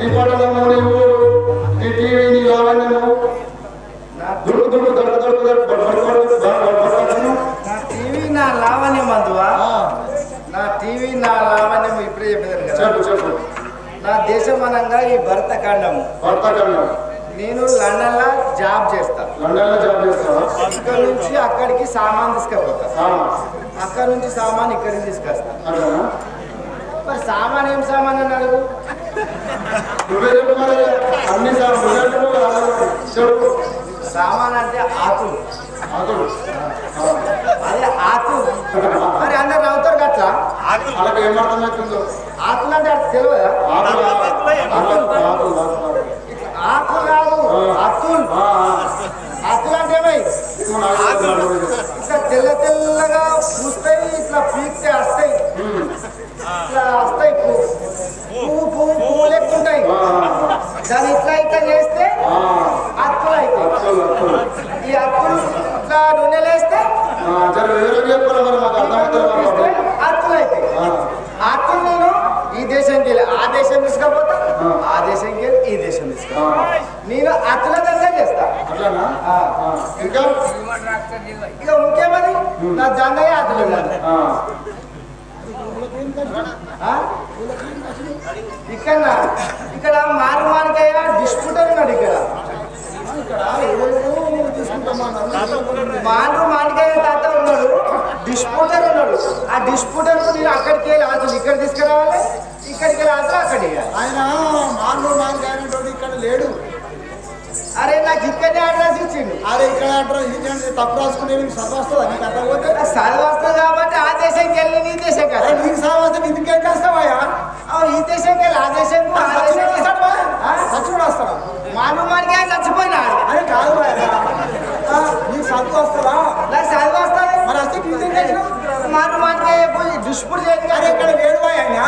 నీ పడలము నీవు నీ టీవీ నీ లావణ్యము దుడుకు దుడుకు దొడుకు దొడుకు నా టీవీ నా లావణ్యం అందువా నా టీవీ నా లావణ్యం ఇప్పుడే చెప్పేదాను కదా. చెప్పు చెప్పు. నా దేశమనంగా ఈ భరతఖండము నేను లండన్లో జాబ్ చేస్తా. లండన్లో జాబ్ చేస్తావా? ఇక్కడ నుంచి అక్కడికి సామాన్ తీసుకుపోతా. అక్కడ నుంచి సామాన్ ఇక్కడికి తీసుకొస్తా. మరి సామాన్ ఏం సామాన్ అని అడుగు. అన్ని సామాన్ అంటే ఆకులు. ఆకులు అదే ఆకులు. మరి అందరు నవ్వుతారు గట్లా. వాళ్ళకి ఏమర్థమవుతుందో. ఆకులు అంటే అది తెలియదా? ఆకులు కాదు, అతుల్. అతుల్ అంటే ఏమై ఇట్లా తెల్ల తెల్లగా పూస్తాయి, ఇట్లా పీక్తే వస్తాయి, ఇట్లా వస్తాయి. పువ్వు పువ్వు పువ్వు లెక్కుంటాయి. దాన్ని ఇట్లా ఇట్లా చేస్తే అత్తులు అవుతాయి. ఈ అత్తులు ఇట్లా నూనెలు వేస్తే అత్తులు అవుతాయి. అత్తులు నేను ఈ దేశానికి వెళ్ళి ఆ దేశం తీసుకపోతా, ఆ దేశానికి వెళ్ళి ఈ దేశం తీసుకపోతా. నేను అత్తుల దందా చేస్తా. ఇక ఇంకేమని నా దండగా అత్తులు. ఇక్కడ మారు మానికయ్య డిస్ప్యూటర్ ఉన్నాడు. ఇక్కడ మారు మానికయ్య తాత ఉన్నాడు, డిస్ప్యూటర్ ఉన్నాడు. ఆ డిస్ప్యూటర్ నేను అక్కడికి వెళ్ళి ఆతులు ఇక్కడ తీసుకురావాలి, ఇక్కడికి వెళ్ళి ఆతులు అక్కడ ఆయన మారు మానికయ్య ఇక్కడ లేడు. అరే నాకు ఇక్కడనే అడ్రస్ ఇచ్చిండు. అరే ఇక్కడ అడ్రస్ ఇచ్చింది తప్పు రాసుకునే చదువు వస్తుందా? నీకు అర్థం పోతే చదువు వస్తుంది కాబట్టి ఆ దేశంకి వెళ్ళి నీ దేశం కదా. నీకు చదువు వస్తే ఇంటికి చేస్తావా? ఈ దేశంకి వెళ్ళి ఆ దేశం చచ్చుడు వస్తావా? మాను మానికి ఆయన చచ్చిపోయినాడు. అరే కాదు నీకు చదువు వస్తుందా? నాకు చదువు వస్తుంది. మరి వస్తే మాను మానికి దుష్పుడు చేయండి. అరే ఇక్కడ లేడు ఆయన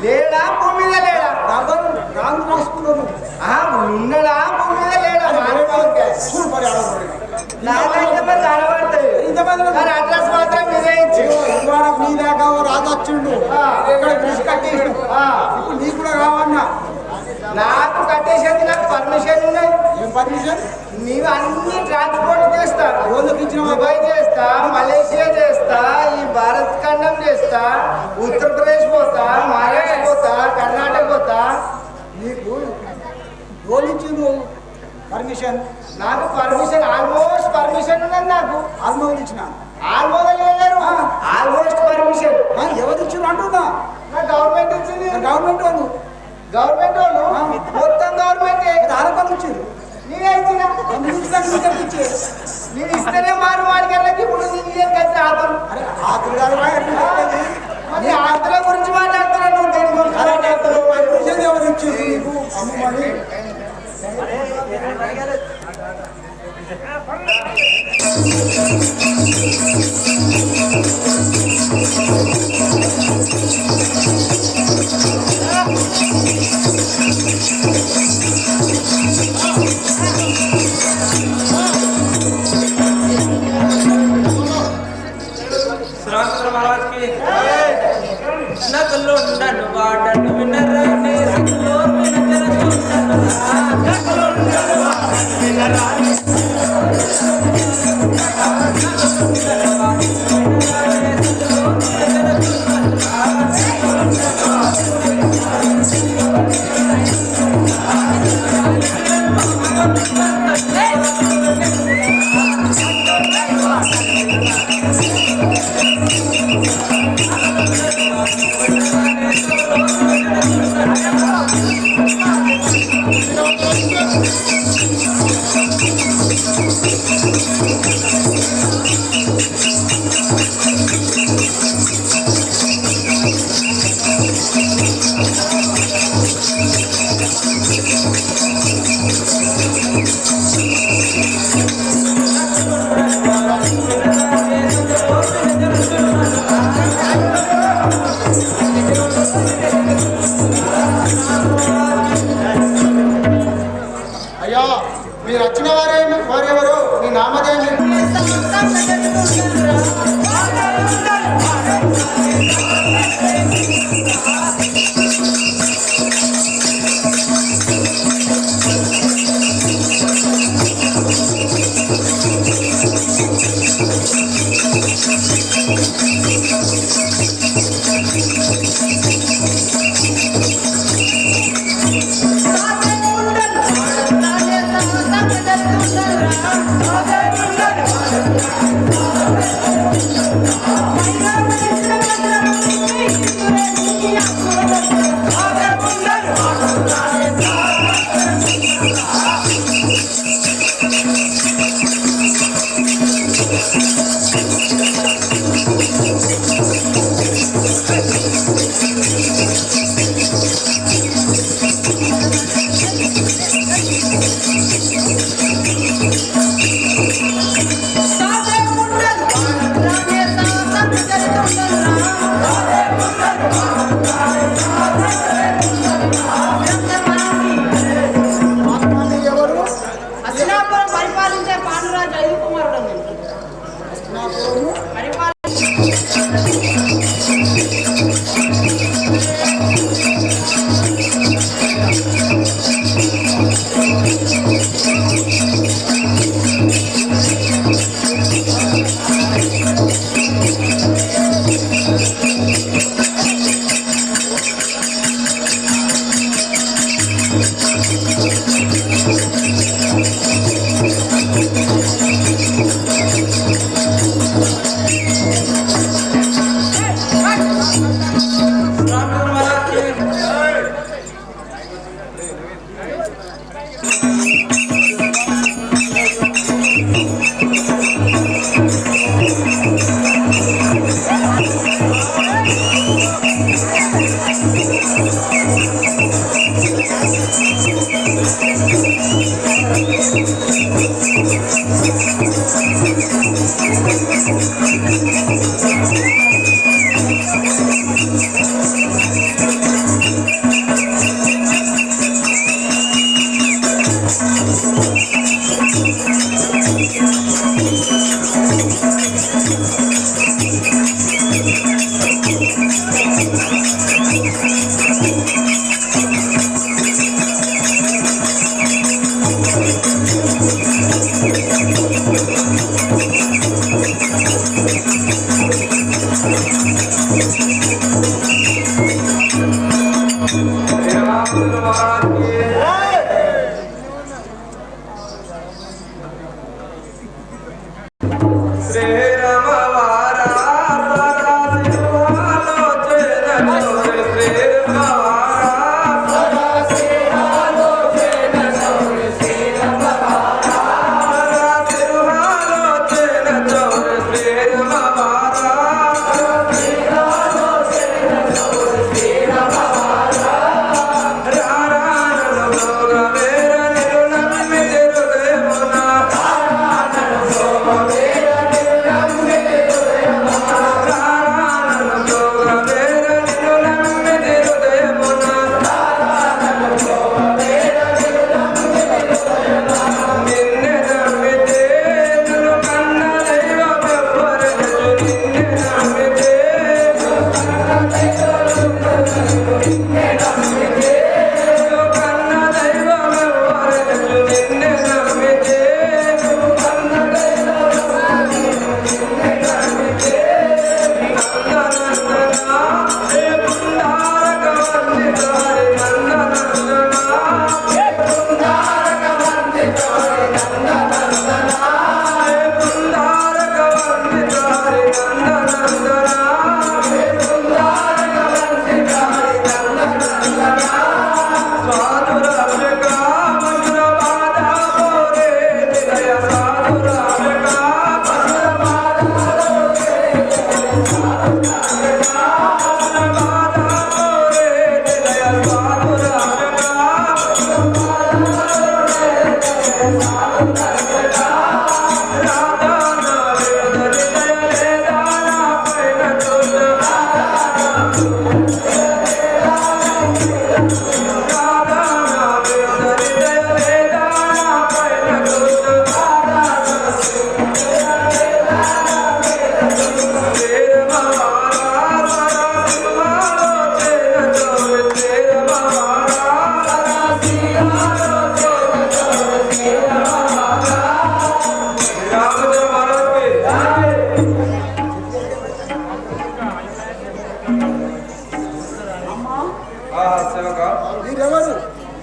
లేడా? భూమి మీద లేడా? రాంగ్ రాసుకున్నాను. ఉన్నాడా? భూమి మీద లేడా? నాకైతే మరి కనబడతాయి. మరి అడ్రస్ మాత్రం మీరే ఇచ్చి నీ దాకా రాజు వచ్చిండు కట్టేసాడు. ఇప్పుడు నీకు కూడా కావన్నా? నాకు కట్టేసేది. నాకు పర్మిషన్ ఉన్నాయి. ఏం పర్మిషన్? నీవు అన్ని ట్రాన్స్పోర్ట్ చేస్తా. రోజుకి ఇచ్చిన దుబాయ్ చేస్తా, మలేషియా చేస్తా, ఈ భారత్ ఖండం చేస్తా, ఉత్తరప్రదేశ్ పోతా, మహారాష్ట్ర పోతా, కర్ణాటక పోతా. నీకు రోజు ఇచ్చిండు పర్మిషన్? నాకు పర్మిషన్ ఆల్మోస్ట్ పర్మిషన్ ఉన్నది. నాకు ఆల్మోస్ట్ ఇచ్చిన ఆల్మోస్ట్ లేరు. ఆల్మోస్ట్ పర్మిషన్ ఎవరు ఇచ్చిన అంటున్నా? నాకు గవర్నమెంట్ ఇచ్చింది. గవర్నమెంట్ వాళ్ళు మొత్తం గవర్నమెంట్ ఆరోపణ ఇచ్చారు. నేనే ఇచ్చిన. నేను ఇస్తేనే మారు వాడికి ఇప్పుడు నేను ఆతులు. ఆతులు కాదు మరి ఆతుల గురించి మాట్లాడుతున్నాను. నువ్వు దేని గురించి ఎవరు ఇచ్చారు నీకు అమ్మని? నగలు నన్ను వాడను వినరాని రగులో వినరాని మీరు వచ్చిన వారెవరు? మీ నామదేమి?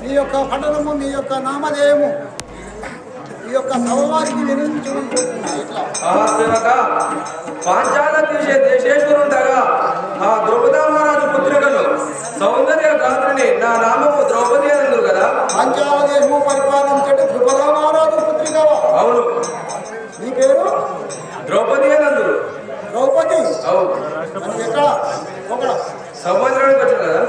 నీ యొక్క పఠనము నీ యొక్క నామధేయము ఈ యొక్క సౌవారికి వినియోగించుకుంటున్నా ఇట్లా సేవక పాంచాల దేశేశ్వరుండగా ఆ ద్రౌపదా మహారాజు పుత్రికను సౌందర్య గాత్రిని నా నామము ద్రౌపది అని కదా. పాంచాల దేశము పరిపాలించే ద్రౌపదా మహారాజు పుత్రికవా? అవును. నీ పేరు ద్రౌపది అని అందరు. ద్రౌపది? అవును. ఎక్కడ ఒక సంవత్సరానికి వచ్చారు కదా.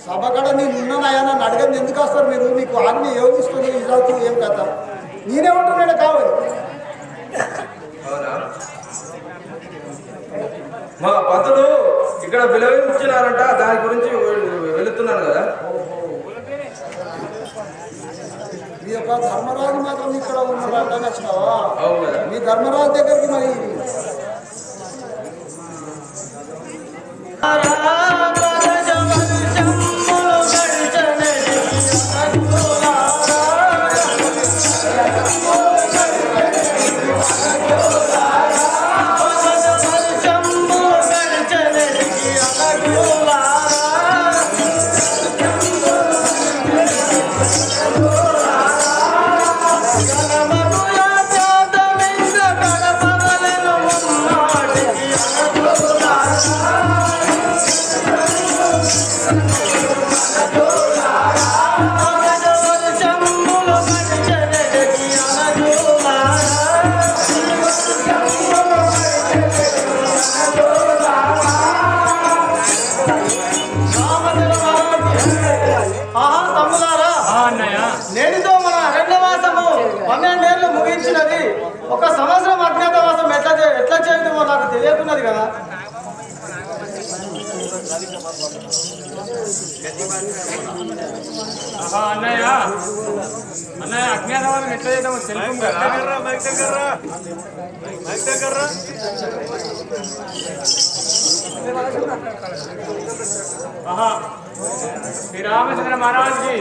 సభ కడ నేనున్నానయా నన్ను అడగండి ఎందుకు వస్తారు మీరు? మీకు ఆజ్ఞ యోగిస్తుంది ఇజాతు ఏం కథ? నేనే ఉంటున్నాడు కావాలి. అవునా? మా పంతులు ఇక్కడ విలువించినారంట, దాని గురించి వెళుతున్నాను కదా. మీ యొక్క ధర్మరాజు మాత్రం ఇక్కడ ఉన్నాడంట నచ్చినావా? అవును కదా. మీ ధర్మరాజు దగ్గరికి మరి నేటితో మన అరణ్యవాసము 12 ఏళ్ళు ముగించినది. ఒక సంవత్సరం అజ్ఞాతవాసం ఎట్లా చేయడమో నాకు తెలియకున్నది కదా. అన్నయ్య అజ్ఞాతవాసం ఎట్లా చేద్దామో తెలుసు కదా. శ్రీ రామచంద్ర మహారాజ్కి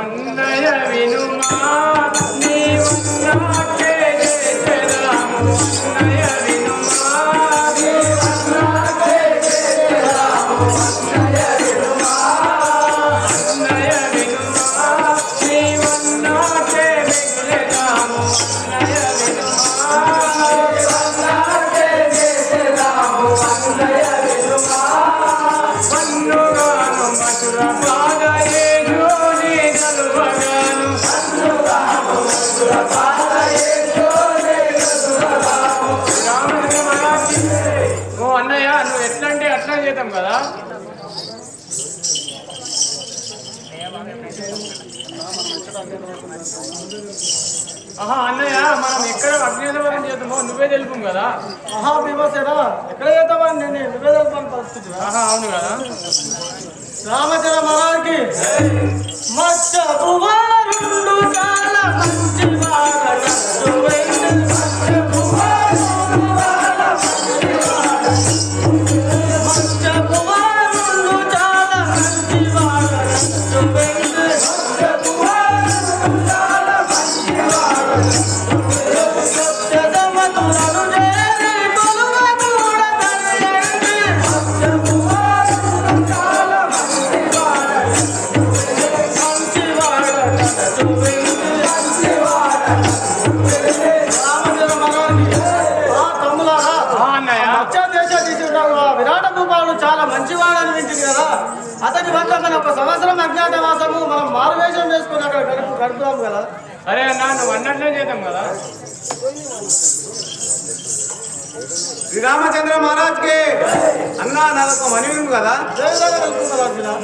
అన్నయ్య వినుమా నీవన్నాకే చేసేదాము. అన్నయ్య వినుమా నీవన్నాకే చేసేదాము. అన్నయ్య వినుమా అన్నయ్య వినుమా నీవన్నాకే మిగిలేదాము. అన్నయ్య వినుమా నీవన్నాకే చేసేదాము. అన్నయ్య వినుమా పన్నుగాను మధుర పాదయే జోని గలువగాను. పన్నుగాను మధుర పాదయే జోని గలువగాను. రామచంద్ర మహారాజ్ ఓ అన్నయ్య నువ్వు ఎట్లా అంటే అట్లా చేద్దాం కదా. అన్నయ్య మనం ఎక్కడ అగ్నిదవరం చేద్దామో నువ్వే తెలుపు కదా. మహాభీమసేనా ఎక్కడ చేద్దామని నేను నువ్వే తెలుపని పరిస్థితి. అవును కదా. రామచంద్ర మహారాజ్కి మత్స్యకుమారుండు చాలా మంచివాడు. మత్స్యకుమారుండు చాలా మంచివాడు. విరాట భూపాలు చాలా మంచివాడని వింటుంది కదా. అతని వద్ద మన ఒక సంవత్సరం అజ్ఞాతవాసము మనం మారువేషం వేసుకుని అక్కడ గడుపుదాం కదా. సరే అన్న నువ్వు అన్నట్లే చేద్దాం కదా. శ్రీరామచంద్ర మహారాజ్కి అన్నా నాకు మనవి కదా.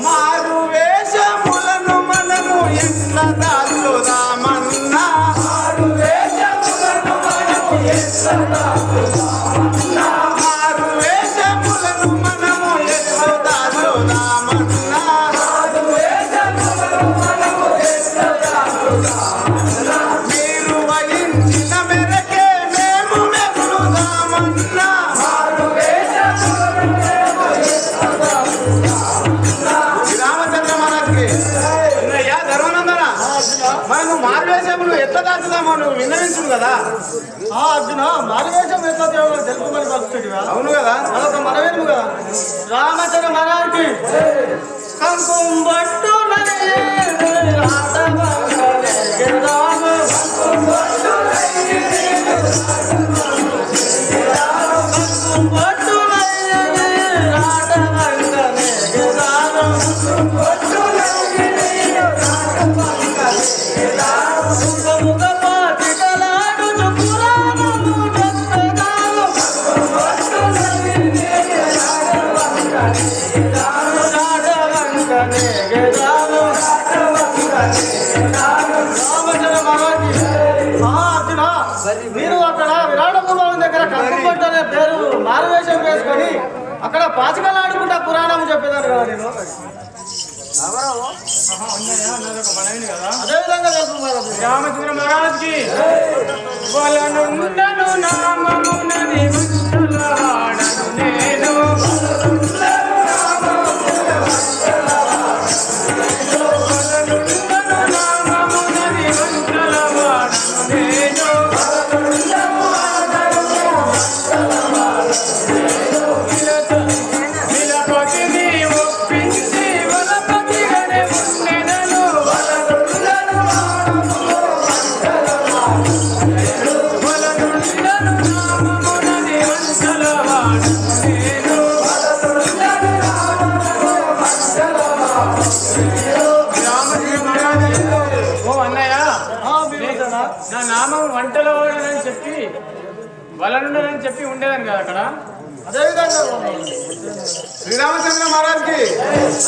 మారు వేషములను మనము ఎట్లా దాచుదామన్నా. మారు వేషములను మనము ఎట్లా దాచుదామన్నా. మారు వేషములను మనము ఎట్లా దాచుదామన్నా. మారు వేషములను మనము ఎట్లా దాచుదామన్నా. మీరు వహించిన మేరకే మేము మెప్పుదామన్నా. రామచంద్ర మహారాజ్కి అన్నయ్య ధర్మానందన మనము మారువేషములు ఎట్లా దాచుదామో నువ్వు విన్నవించు కదా. అర్జున మారువేషం ఎట్లా తెలుపుమని పలుకుతుంటివా? అవును కదా. అదొక మనవేను కదా. రామచంద్ర మహారాజ్కి కంకుం బట్టు నయ్య రామచంద్ర మహారాజుకి అర్జున మీరు అక్కడ విరాట భూమి దగ్గర కంకుపట్టు అనే పేరు మారువేషం వేసుకొని అక్కడ పాచికలు ఆడుకుంటా పురాణం చెప్పేదారు కదా నేను అదే విధంగా తెలుసు రామచంద్ర మహారాజ్కి వలనుండను నామమునని వంశలవాడను నేను నా నామం వంటలో వాడనని చెప్పి వలనుండని చెప్పి ఉండేదాన్ని కదా అక్కడ. అదేవిధంగా శ్రీరామచంద్ర మహారాజ్కి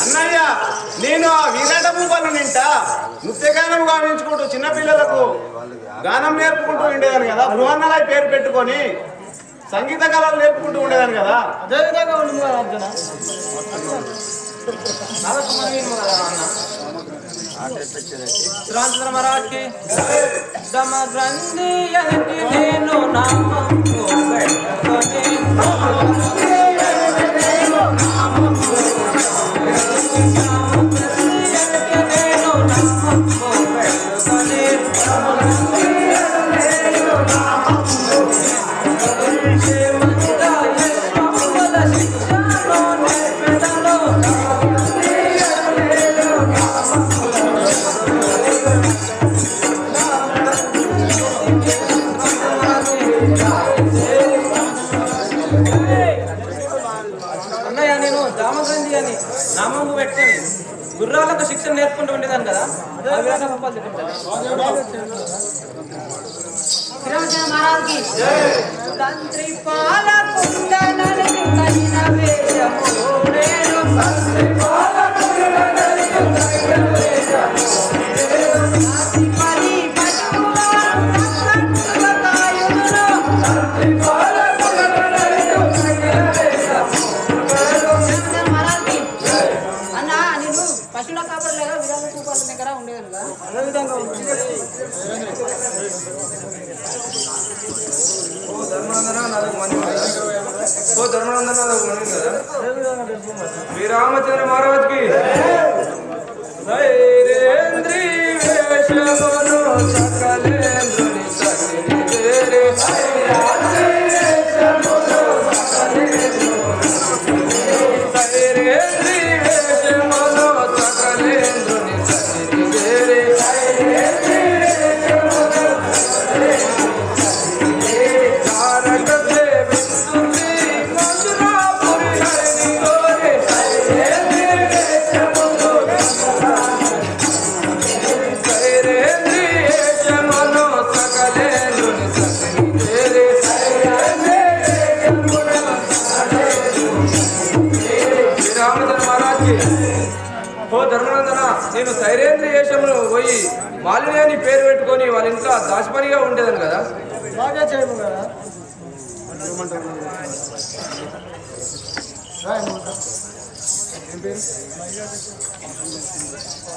అన్నయ్య నేను ఆ విరాట భూపాలను నింట నృత్యగానం గావించుకుంటూ చిన్నపిల్లలకు గానం నేర్పుకుంటూ ఉండేదాన్ని కదా. బృహన్నలై పేరు పెట్టుకొని సంగీత కళలు నేర్పుకుంటూ ఉండేదాన్ని కదా. అదేవిధంగా ఉంటుంది కదా అర్జున. శ్రీరామచంద్ర మహారాజ్కి సమగ్రంథి నేను నామం అన్నయ్య నేను దామగ్రంథి అని నామం పెట్టుకొని గుర్రాలకు శిక్షణ నేర్పుకుంటూ ఉండేదాన్ని కదా. శ్రీరామచంద్ర మహారాజ్కి తంత్రి పాలకుండనని కలిగిన వేషము నేను తంత్రి పాలకుండనని కలిగిన వేషము పది పశువులను కట్టుల కాయును తంత్రి పాలకుండనని కలిగిన వేషము. శ్రీరామచంద్ర మహారాజ్కి అన్న నేను పశువుల కాపరి లేదా విరామ కూపాల దగ్గర ఉండేదాను కదా. అదేవిధంగా ధర్మనందన నాలుగు మంది కదా. శ్రీరామచంద్ర మహారాజ్కి ధైర్యేంద్రి వేషమును సకలేంద్రుని సఖిని చేరి ధైర్యేంద్రి వేషమును సకలేంద్రుని సఖిని చేరి నేను సైరేంద్ర దేశంలో పోయి మాలిని అని పేరు పెట్టుకొని వాళ్ళ ఇంట్లో దాచిపనిగా ఉండేదాన్ని కదా. బాగా చేయము కదా.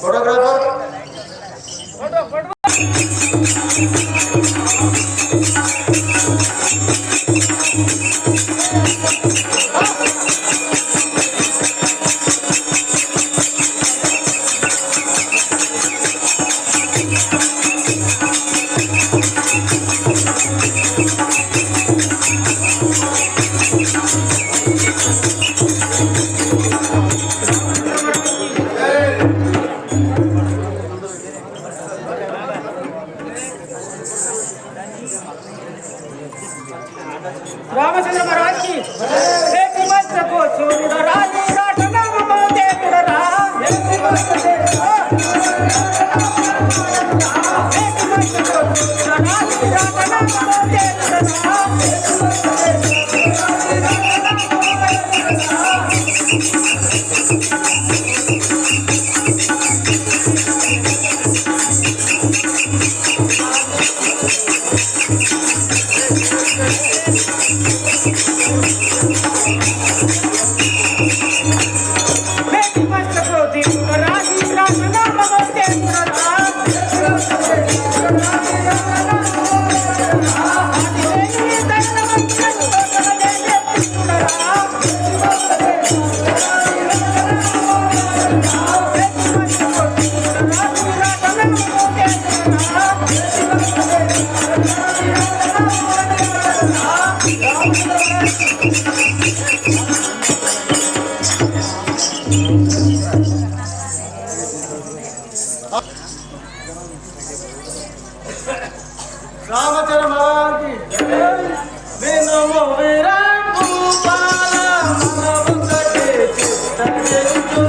ఫోటోగ్రాఫర్ రామచంద్ర మహారాజ్కి మస్తకు సూర్యుడు రాజు రాటనము దేవుడరా రామచంద్ర మహారాజుకి వినుము విరాట్ భూపాల మనముకటి చిత్తగించు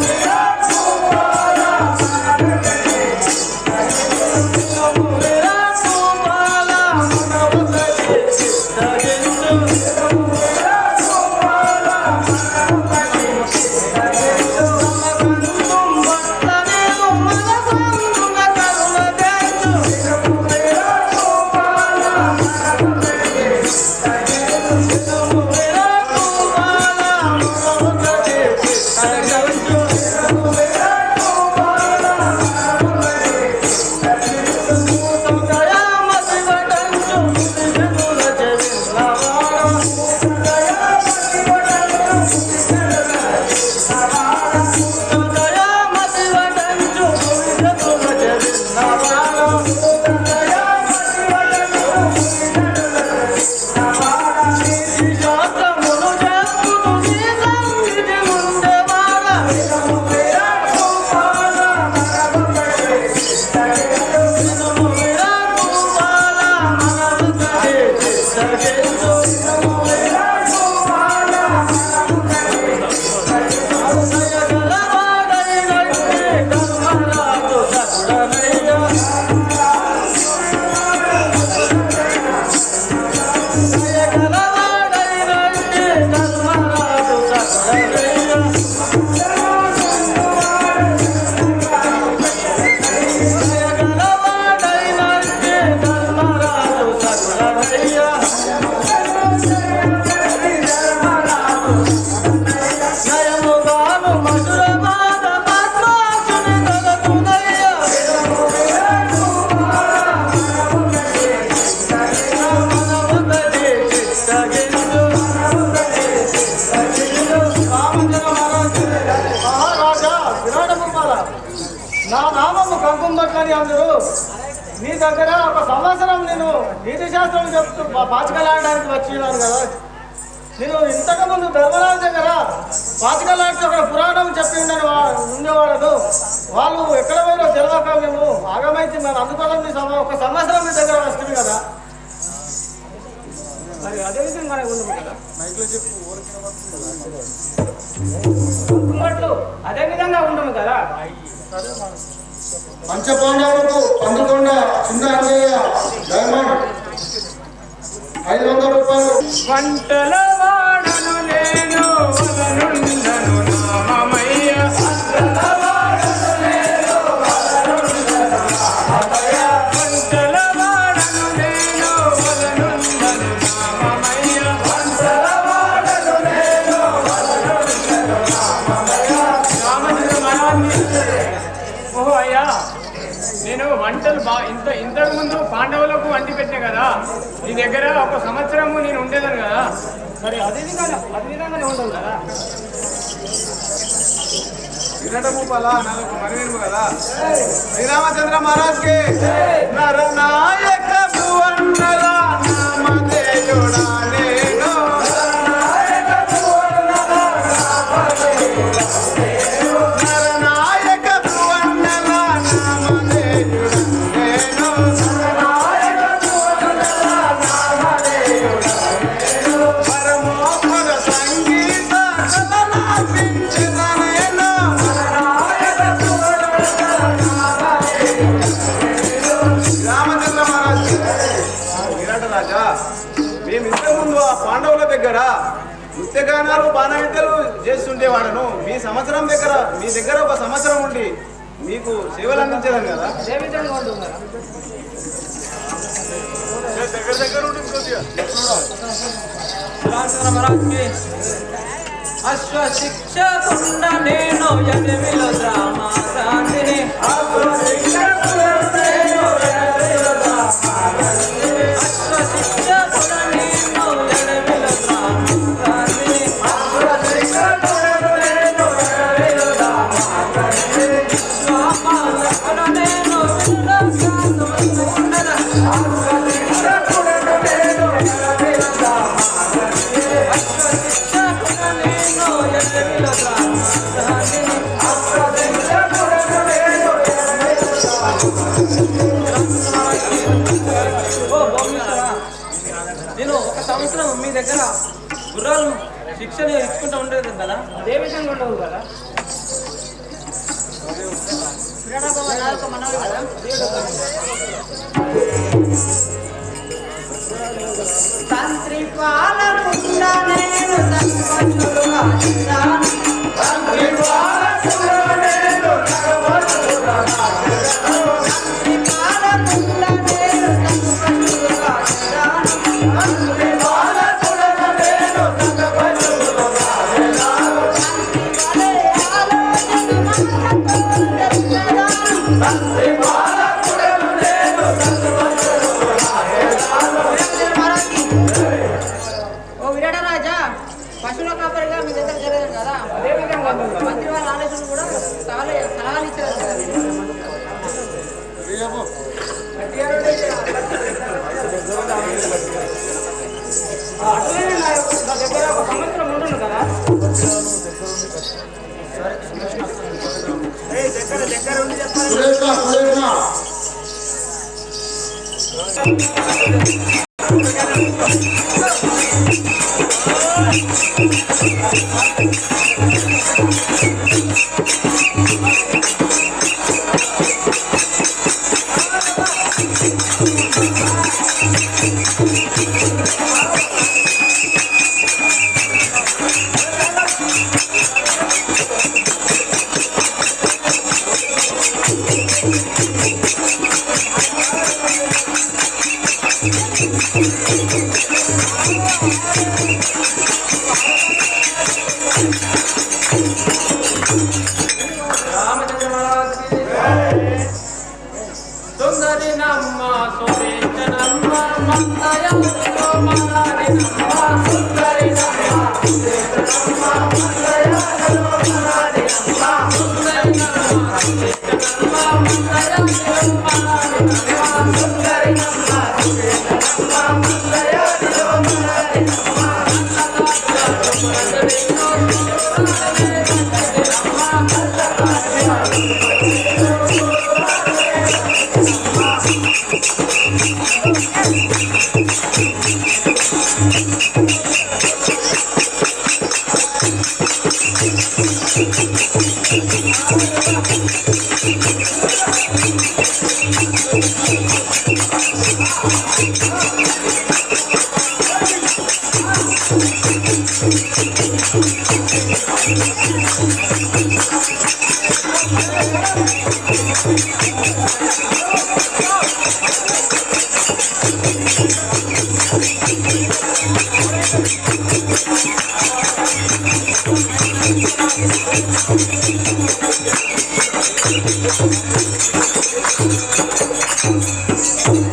విరాట్ భూపాల వినుము విరాట్ భూపాల మనముకటి చిత్తగించు విరాట్ భూపాల మనముకటి చిత్తగించు సమకంతుం భక్తనేను మనసందున కరుణ తెచ్చు విరాట్ భూపాల మనముకటి చిత్తగించు విరాట్ భూపాల మనముకటి చిత్తగించు విరాట్ భూపాల మహారాజా విరాట భూపాల నా నామము కంకుంబట్లని అందరూ నీ దగ్గర ఒక సంవత్సరం నేను నీతి శాస్త్రం చెప్తూ పాచికలాడడానికి వచ్చినాను కదా. నేను ఇంతకుముందు ధర్మరాజు దగ్గర పాచికలాడితే ఒక పురాణం చెప్పి ఉండేవాళ్ళను. వాళ్ళు ఎక్కడ పోయినా తెలియక మేము ఆగమైతే మరి అందుకోసం ఒక సంవత్సరం మీ దగ్గర వస్తుంది కదా. మరి అదే విధంగానే ఉండదు కదా. అదే విధంగా ఉండము కదా. పంచపాండవులకు పండుకొండ చిన్న అంజయ్య డైమండ్ 500 రూపాయలు. వంటల వాడను నేను వలనుండను నామమయ్య వంటల వాడను నేను వలనుండను నామమయ్య వంటల వాడను నేను వలనుండను నామమయ్య వంటల వాడను నేను వలనుండను నామమయ్య. రామచంద్ర మహారాజు ఓహో అయ్యా, నేను వంటలు ఇంతకు ముందు పాండవులకు వండి పెట్టే కదా. నీ దగ్గర ఒక సంవత్సరము నేను ఉండేదాను కదా. సరే అదే విధంగానే ఉండవు కదా. విరాట భూపాల నాకు మరివేను కదా. శ్రీరామచంద్ర మహారాజ్కి నరనాయక భువన్నల నామధేయుడా నేను. నరనాయక భువన్నల నామధేయుడా నేను. నరనాయక భువన్నల నామధేయుడా నేను. నరనాయక భువన్నల నామధేయుడా నేను. పరమోపద సంగీత కలనాపించిన నేను. రామచంద్ర మహారాజ్ విరాట రాజా, మేము ఇంతకుముందు ఆ పాండవుల దగ్గర నృత్యగానాలు బాణ విద్యలు చేస్తుండేవాడను. మీ దగ్గర ఒక సంవత్సరం ఉండి మీకు సేవలు అందించేదాన్ని కదా. అదే విధంగా ఉండవు కదా. దగ్గర ఉంటుంది కొద్దిగా. రామచంద్ర మహారాజ్కి అశ్వశిక్షకుండ నేను ఎనిమిలో రామ క్రాంతిని అశ్వశిక్షకుండ నేను ఎనిమిలో రామ క్రాంతిని అశ్వశిక్షకుండ నేను ఎనిమిలో రామ క్రాంతిని అశ్వశిక్షకుండ నేను ఎనిమిలో రామ క్రాంతిని స్వాపాలకుడ నేను వినురసాంతుముండన అశ్వశిక్షకుండ నేను ఎనిమిలో రామ అశ్వశిక్షకుండ నేను ఎనిమిలో రామ క్రాంతిని అశ్వశిక్షకుండ నేను ఒక సంవత్సరం మీ దగ్గర గుర్రాలు శిక్షణ ఇచ్చుకుంటూ ఉండేది కదా, అదే విధంగా ఉండవు కదా. తంత్రి పాలకుండా నేను తప్పనులుగా చేస్తాను. తంత్రి పాలకుండా నేను తప్పనులుగా చేస్తాను. తంత్రి పాలకుండా నేను తప్పనులుగా చేస్తాను. తంత్రి పాలకుండా నేను తప్పనులుగా చేస్తాను. తంత్రి వలె ఆలోచన మనసుతో తెచ్చేదాను. తంత్రి పాలకుండా నేను తప్పనులుగా చేస్తాను. ఓ విరాటరాజా, పశువుల కాపరిగా మీ దగ్గర జరగదు కదా, అదే విధంగా ఉండవు. మంత్రి వారి ఆలోచనలు కూడా సలహాలు ఇచ్చారు కదా. అట్లనే నా దగ్గర ఒక సంవత్సరం ఉండును కదా. దగ్గర ఉండి చెప్పాలి. సురేష్ణ సుందరి నమ్మ సురేష నమ్మ మందయ మనాది నమ్మ సుందరి నమ్మ సురేష నమ్మ మందయ మనాది నమ్మ సుందరి నమ్మ సురేష నమ్మ మందయ మనాది నమ్మ సుందరి నమ్మ సురేష నమ్మ మందయ మనాది నమ్మ సుందరి నమ్మ సురేష నమ్మ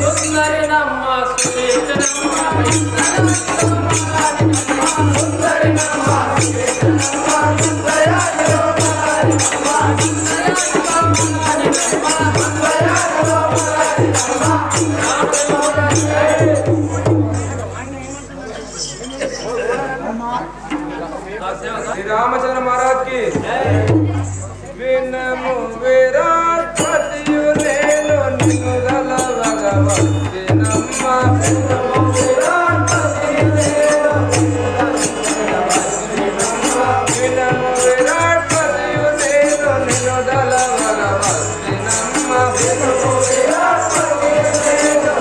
సుందరి నమ్మ సురేష నమ్మ మందయ మనాది నమ్మ శ్రీ రామచంద్ర మహారాజ్ కి వినము విరాట్ పతియు నేను నిన్ను గల భగవంతి నమ్మ వినము విరాట్ పతియు నేను వినము విరాట్ పతియు నేను నిన్ను గల భగవంతి నమ్మ వినము విరాట్ పతియు నేను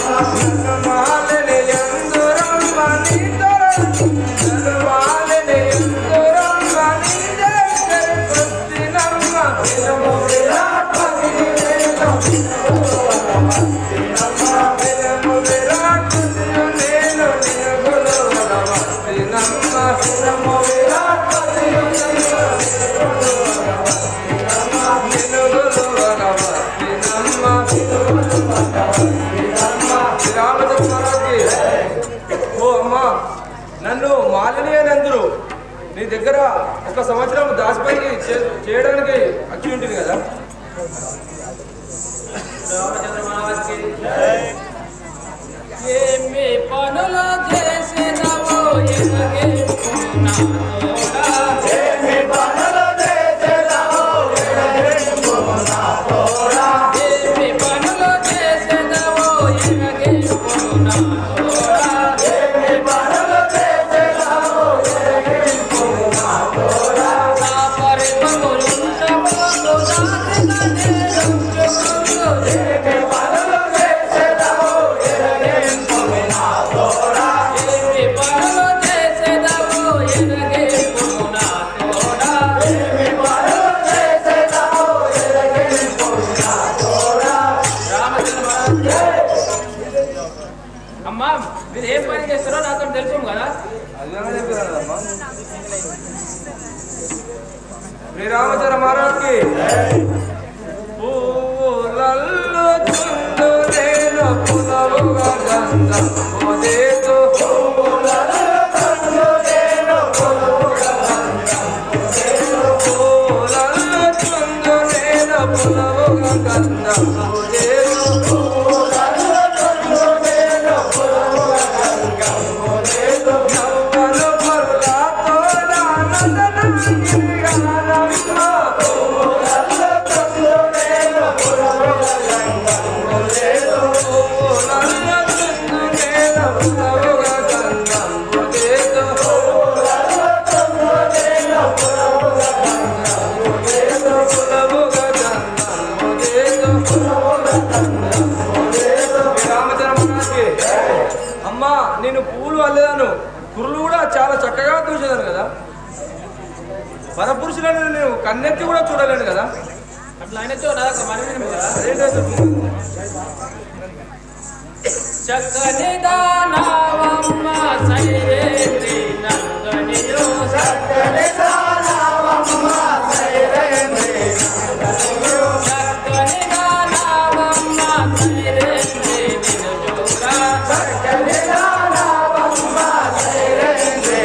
నన్ను మాలని ఎందురమ్మ నీ నన్ను మాలని ఎందురమ్మ నీ దగ్గరకొస్తి నమ్మ వినము విరాట్ పతియు నేను వినము విరాట్ పతియు నేను నిన్ను గల భగవంతి నమ్మ వినము విరాట్ పతియు నేను ఓ అమ్మా, నన్ను మాలిని అని అందరూ నీ దగ్గర ఒక సంవత్సరం దాచిపని చేయడానికి వచ్చి ఉంటుంది కదా. ఏమి పనులు చేసినవో ఎనగే నాతోడా. ఏమి పనులు చేసినవో ఎనగే మహారాజ్కి పువ్వులల్లో చుండు నేను పులవుగా గంధం పోదేతో పువ్వులల్లో చుండు నేను పులవుగా గంధం పోదేతో అమ్మా నేను పువ్వులు అల్లేదాను కుర్రలు కూడా చాలా చక్కగా చూసేదాను కదా పరపురుషులను నేను కన్నెత్తి కూడా చూడలేను కదా అట్లా ఆయనతో నాకు మనవి కదా చక్కని దానవమ్మ సైరేంద్రి నందనియో చక్కని దానవమ్మ సైరేంద్రి నందనియో చక్కని దానవమ్మ సైరేంద్రి నిజోగా చక్కని దానవమ్మ సైరేంద్రి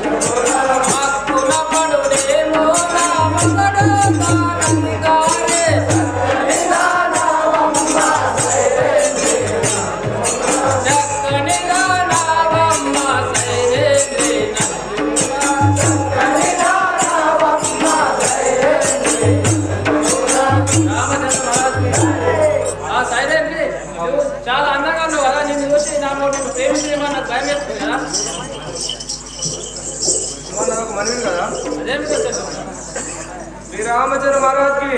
నిజోగా మక్కున పడుడేమో రామగడు దానంగారే చక్కని దానవమ్మ సైరేంద్రి చక్కని దానవమ్మ సైరేంద్రి నందనియో చక్కని దానవమ్మ సైరేంద్రి ఆ సైరేంద్రి చాలా అందంగా ఉన్నావు కదా నిన్ను చూసి నా నోటి ప్రేమించేమన్నా భయం వేస్తుంది కదా నాకు మనవి కదా అదేమి చేస్తాను శ్రీరామచంద్ర మహారాజ్కి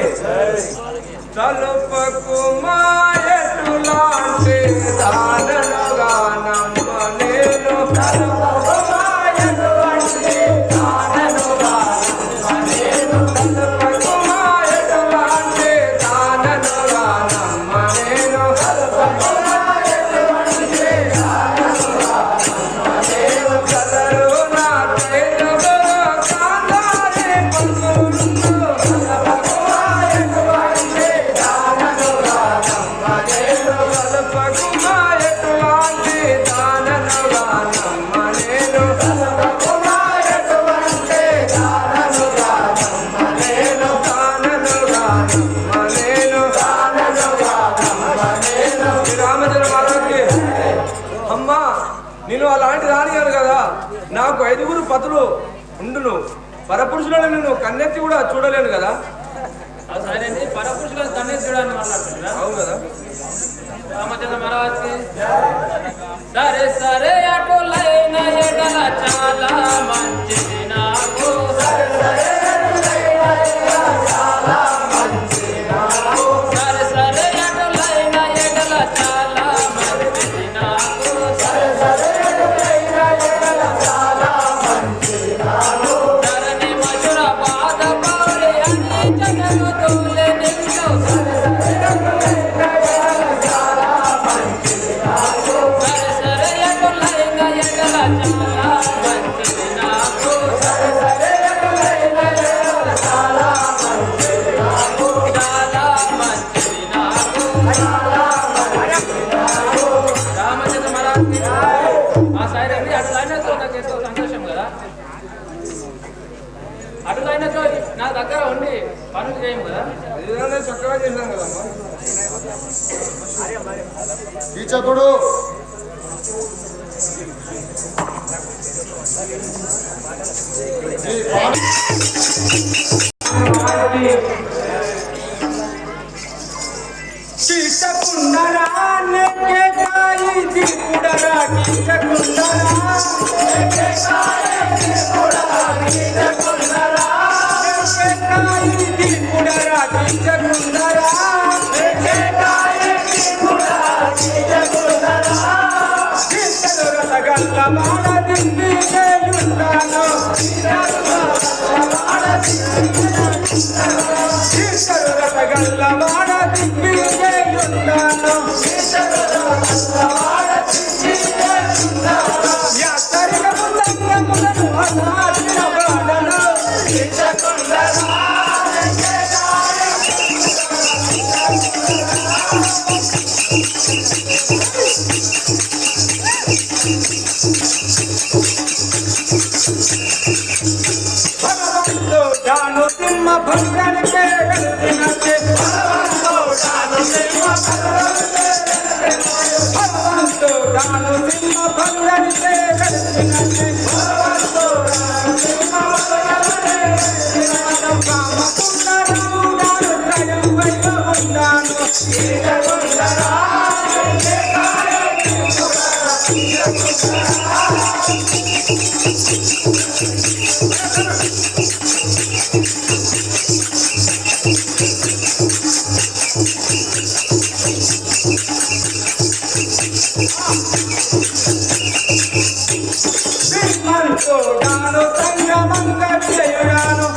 చలుపకు మాయటులాంటి దానలుగా నమ్మ నేను చలుపకు మాయటులాంటి దానలుగా నమ్మ నేను చలుపకు మాయటులాంటి దానలుగా నమ్మ నేను చలుపకు మాయటులాంటి దానలుగా నమ్మ నేను కలరు నా తేజము కాందారి పలుకులు చలుపకు మాయటులాంటి దానలుగా నమ్మ నేను చలుపకు మాయటులాంటి దానలుగా నమ్మ నేను చలుపకు మాయటులాంటి దానలుగా నమ్మ నేను దానలుగా నమ్మ నేను దానలుగా నమ్మ నేను శ్రీరామచంద్ర మహారాజ్కి అమ్మా నేను అలాంటి రానియాను కదా నాకు 5గురు పతులు ఉండును పరపురుషులను నేను కన్నెత్తి కూడా చూడలేను కదా ఆ సైరేంద్రి పరపురుషులను కన్నే చూడాలని మాట్లాడుతున్నా అవును కదా రామచంద్ర మహారాజ్కి సరే సరే అటులైన ఎడల చాలా మంచిది నాకు సరే సరే అటులైన ఎడల చాలా మంచిది నాకు సరే సరే అటులైన ఎడల చాలా మంచిది నాకు సరే సరే అటులైన ఎడల చాలా మంచిది నాకు ధరణి మధుర పాద పౌడి అన్ని జగము తోలే నిన్ను సరే సరే అటులైన ఎడల చాలా మంచిది నాకు సరే సరే అటులైన ఎడల చాలా మంచిది నాకు సరే సరే అటులైన ఎడల చాలా మంచిది నాకు చాలా మంచిది నాకు చాలా మంచిది నాకు రామచంద్ర మహారాజ్కి ఆ సైరేంద్రి అటులైనతో నాకు ఎంతో సంతోషం కదా అటులైనతో నా దగ్గర ఉండి పనులు చేయం కదా ఇదే చక్కగా చేశాను కదమ్మా కీచకుడు నీ పాద Yeah. రాను సింహ పలుడని పేరెత్తినట్టే కామకుండరాను త్రయం వైభవుండాను శ్రీమంతుడాను సంగమంగ విజయుడాను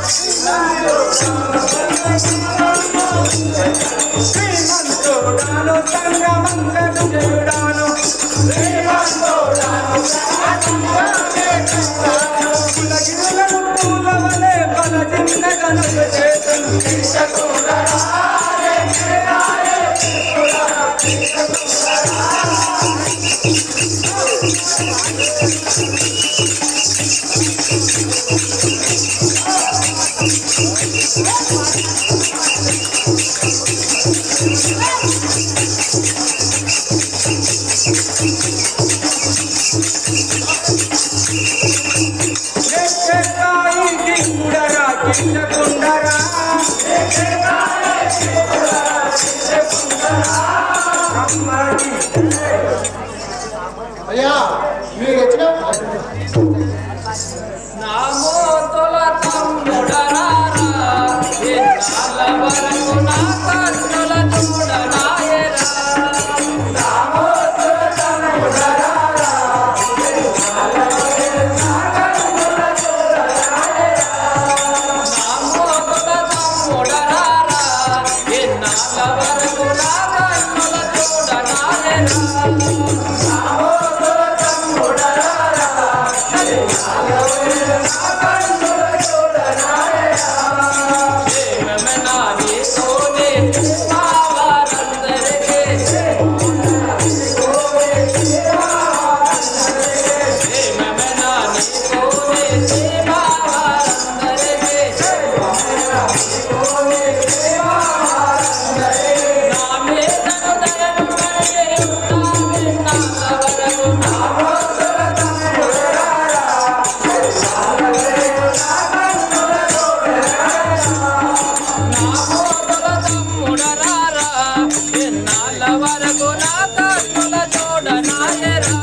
శ్రీమంతుడాను సంగమంగ విజయుడాను కులగిరులను పూలవలే బల జిన్నగను చేతులు అయ్యా మీరు వచ్చిన నామో తొల తమ్ముడరారా ఎన్నాళ్ళ వరకు నా కన్నుల చూడనాయరా నామో తొల తమ్ముడరారా ఎన్నాళ్ళ వరకు నా కన్నుల చూడనాయరా నామో తొల తమ్ముడరారా ఎన్నాళ్ళ వరకు నా కన్నుల చూడనాయరా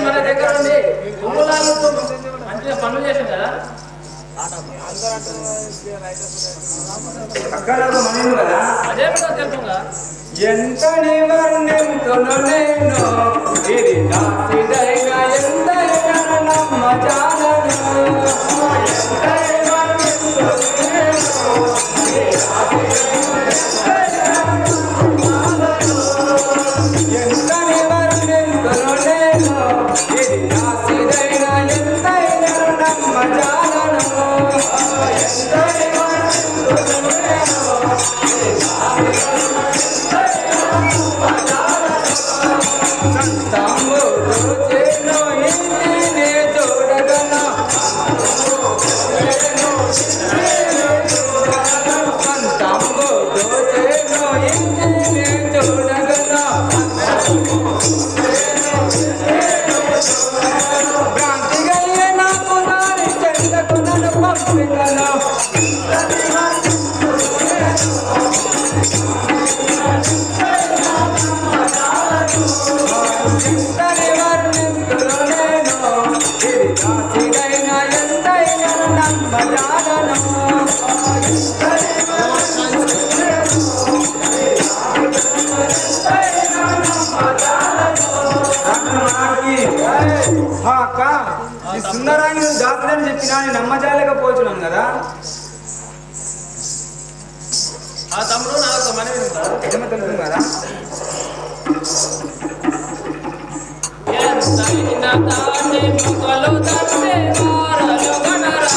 మన దగ్గర ఉండి పువ్వులాలతో మంచిగా పనులు చేసాం కదా అక్కడ కదా అదే తెలుపుగా ఎంత నివర్ణింతును నేను ఇది దాసిదైన ఎంతైనా నమ్మ జానను ఎంత నివర్ణింతును నేను ఇది దాసిదైన ఎంతైనా నమ్మ జానను తమ్ముడు చేను ఇంటినే చూడగను ఎంతని వర్ణింతును నేను ఇది దాసిదైన ఎంతైనా నమ్మజాలను అక్క ఈ సుందరాన్ని దాసులని చెప్పినా నేను నమ్మజాలేకపోతున్నాను కదా. ఆ తమ్ముడు నాకు మనవి ఉందా? తెలుసు కదా. ఎంతైనా తానే మొగలు తండ్రి వారలు గణరా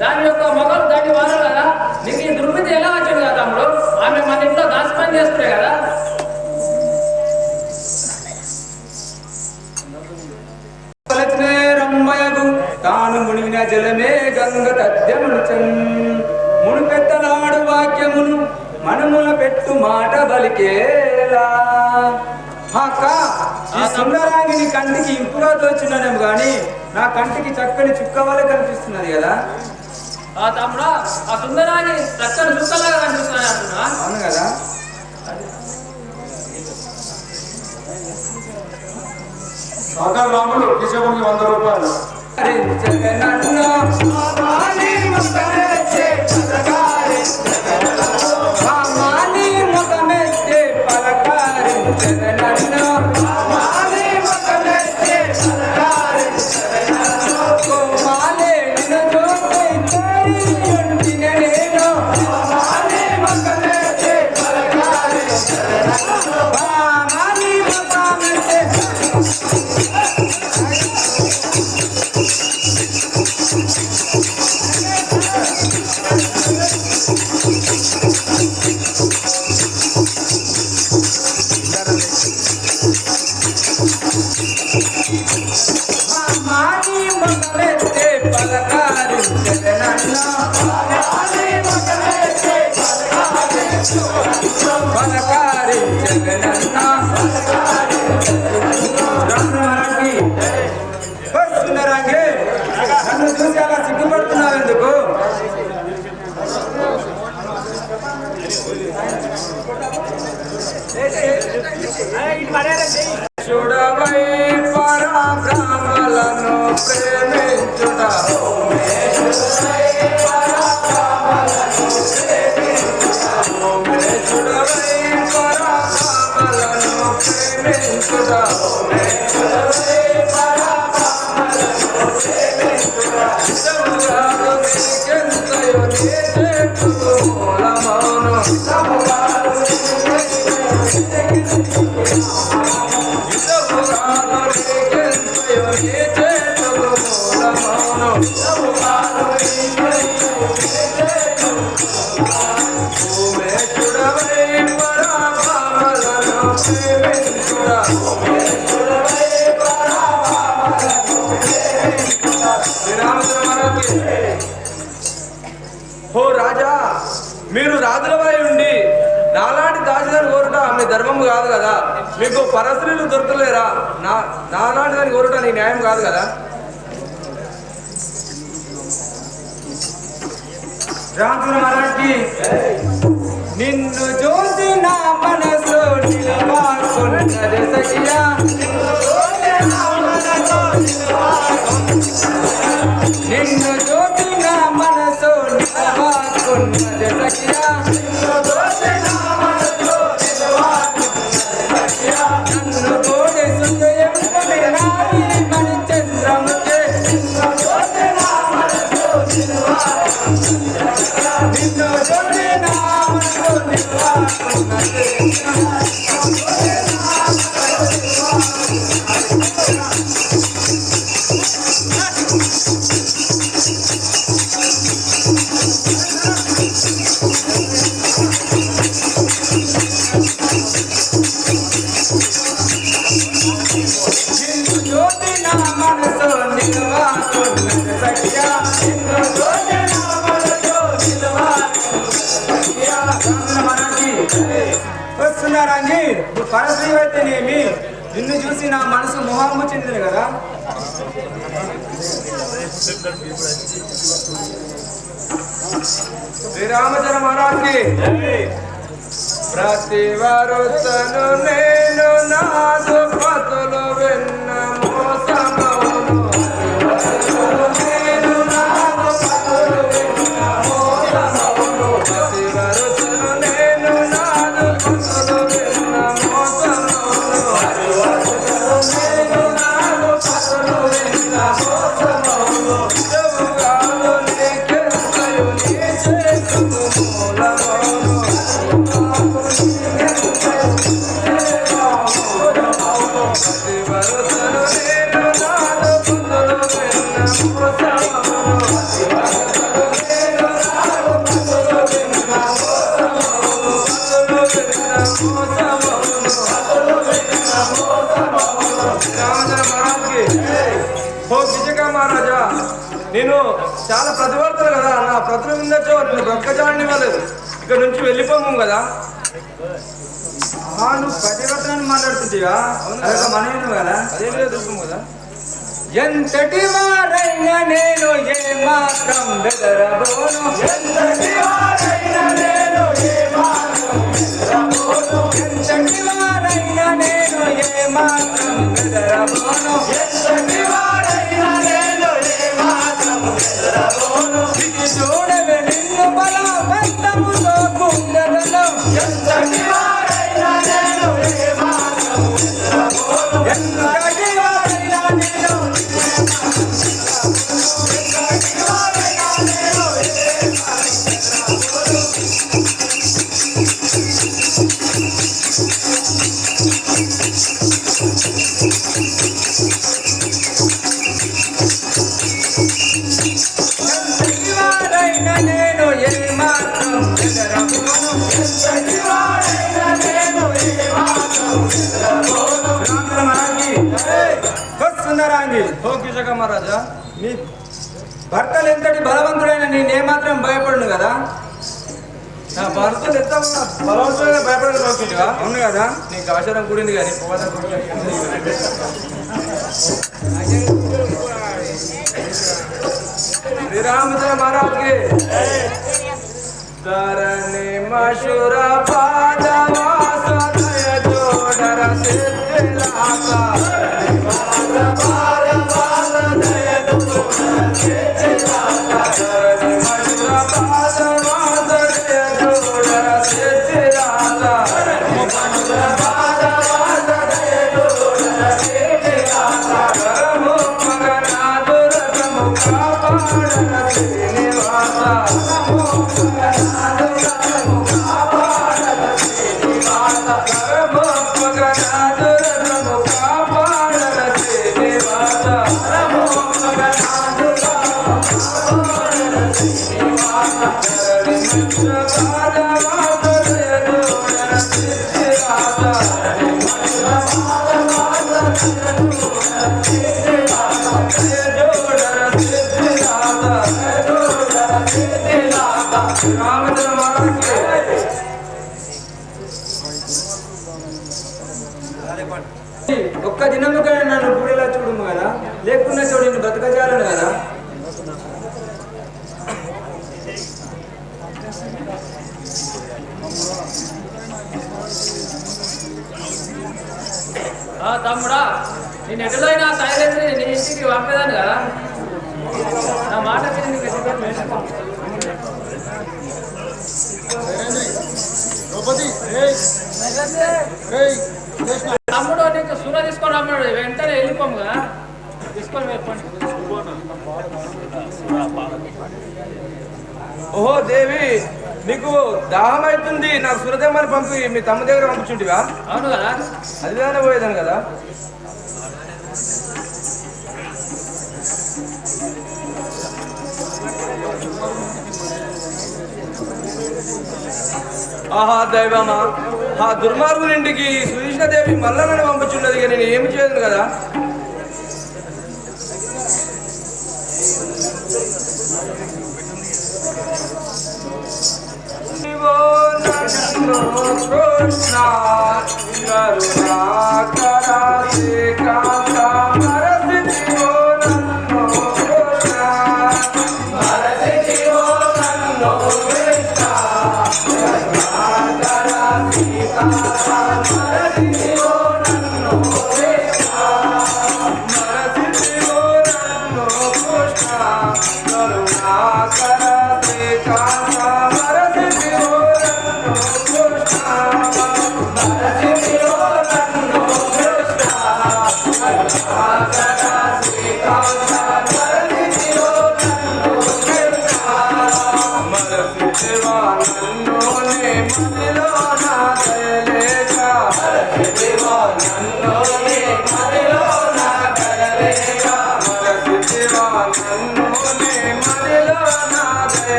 దాని యొక్క మొగలు దాన్ని వారు కదా. నీకు ఈ దుర్బుద్ధి ఎలా వచ్చింది కదా తమ్ముడు? ఆమె మన ఇంట్లో దాచి పని చేస్తున్నాయి కదా. రంభయగు తాను మునిగిన జలమే గంగ తద్యమును మునిపెత్తనాడు వాక్యమును మనముల పెట్టు మాట బలికేలా. అక్క ఈ సుందరాంగిని కంటికి ఇంపుగా తోచున్నానేమో గాని నా కంటికి చక్కని చుక్క వల్ల కనిపిస్తున్నది కదా. ఆ తమ్ముడా ఆ సుందరాన్ని చక్కని చుక్కలాగా కనిపిస్తున్నాయి అంటున్నా. అవును కదా. సాగర్ రాముడు కిషోర్కి 100 రూపాయలు. నన్ను చూసి అలా సిగ్గుపడుతున్నావు ఎందుకు? చూడవై పరాక్రమలను ప్రేమించుట ఓ రాజా, మీరు రాజుల వారి ఉండి నాలాంటి దాచిదాన్ని కోరుట మీ ధర్మం కాదు కదా. మీకు పరస్త్రీలు దొరకలేరా? నాలాంటి దాన్ని కోరుట నీ న్యాయం కాదు కదా. రాజుల మరాఠీ నిన్ను చూసి నా మనసు నిలవాకున్నది సఖియా నిన్ను చూసి నా మనసు నిలవాకున్నది సఖియా నన్ను తోడే సుందయం నావి మణి చంద్రముకే నిన్ను చూసి నా మనసు వస్తున్నారండి పరస్త్రీవి అయితేనేమి నిన్ను చూసి నా మనసు మొహమ్మ చెందింది కదా శ్రీరామచంద్ర మహారాజ్కి ప్రతి వరుసను నేను నాదు పతులు విన్న మోసమవును నేను నాదు పతులు విన్న మోసమవును ప్రతి వరుసను నేను నాదు పతులు విన్న మోసమవును నేను నాదు పతులు విన్న మోసమవును ప్రభుగాను నీకెంతయు నీ చేతుకు మూలమవును మహారాజా నేను చాలా ప్రతివర్తలు కదా నా ప్రతులు ఉందచ్చో నేను బ్రతకజాడిని ఇవ్వలేదు ఇక్కడ నుంచి వెళ్ళిపోము కదా నువ్వు ప్రతివర్తనాన్ని మాట్లాడుతుంటా అదొక మనమేను కదా అదే తెలుసు కదా ఎంతటి వారైనా నేను ఏ మాత్రం బెదరబోను ఎంతటి వారైనా నేను ఏ మాత్రం బెదరబోను ఎంతటి వారైనా నేను ఏ మాత్రం బెదరబోను ఎంతటి వారైనా నేను ఏ మాత్రం బెదరబోను ఇది చూడవే నిన్ను బలవంతముతో కుండలను ఎంతటి వారైనా నేను ఏ మాత్రం బెదరబోను ఎంతటి వారైనా నేను నేను ఏ మాత్రం వస్తున్నారాంగి ఓ కిషక మహారాజా మీ భర్తలు ఎంతటి బలవంతుడైన నేనేమాత్రం భయపడును కదా నా భర్తలు ఎంత బలవంతులుగా భయపడగలుగుతుందిగా అవును కదా నీకు అవసరం కూడింది కానీ పోవడం శ్రీరామచంద్ర మహారాజ్కి తరణి మశుర పాదవాస దయ జోడర సిద్ధిలాస ఒక్క దినముగా నన్ను గుడిలా చూడము కదా లేకున్నా చూడు బతకజాలను కదా తమ్ముడా నేను ఎటులో అయినా సైలెంట్ నీ ఇంటికి పంపేదాను కదా నా మాట తమ్ముడు నీకు సూర తీసుకొని రమ్మన్నాడు వెంటనే వెళ్ళిపోము కదా తీసుకొని వెళ్ళిపోండి. ఓహో దేవి, నీకు దాహం అవుతుంది, నాకు సురదేమని పంపి మీ తమ్మ దగ్గర పంపించుంటివా? అవును కదా, అది విధానం పోయేదాను కదా. ఆహా దైవమా, ఆ దుర్మార్గునింటికి సురేష్ణదేవి మళ్ళా నన్ను పంపించున్నది, నేను ఏమి చేయను కదా. కృష్ణ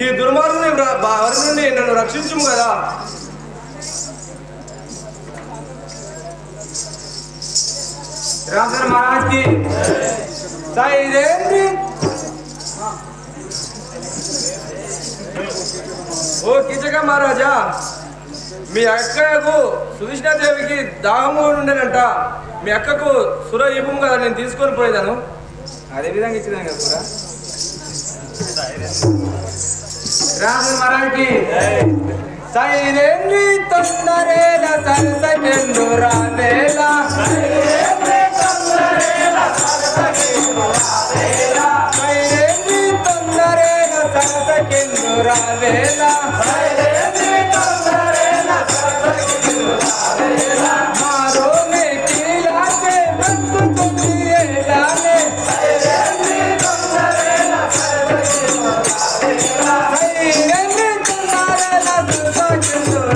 ఈ దుర్మార్గుని వారి నుండి నన్ను రక్షించుము కదా. రామచంద్ర మహారాజ్కి ఇదేంటి? ఓ కీచక మహారాజా, మీ అక్కకు సువిష్ణాదేవికి దాహము ఉండేనంట. మీ అక్కకు సుర ఇవ్వం కదా, నేను తీసుకొని పోయేదాను. అదే విధంగా ఇచ్చేదాను కదా సుర. రామచంద్ర మహారాజ్కి సైరేంద్రి తొందరేల సరసకెందు రావేలా సైరేంద్రి తొందరేల సరసకెందు రావేలా మారో మే కీలాకే బందు తుందియేలానే సైరేంద్రి తొందరేల సరసకెందు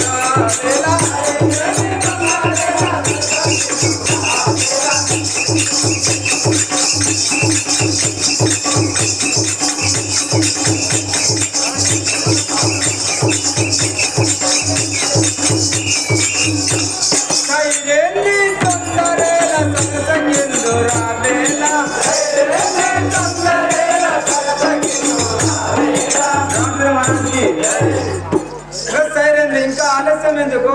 రావేలా ఇంకా ఆలస్యం ఎందుకు?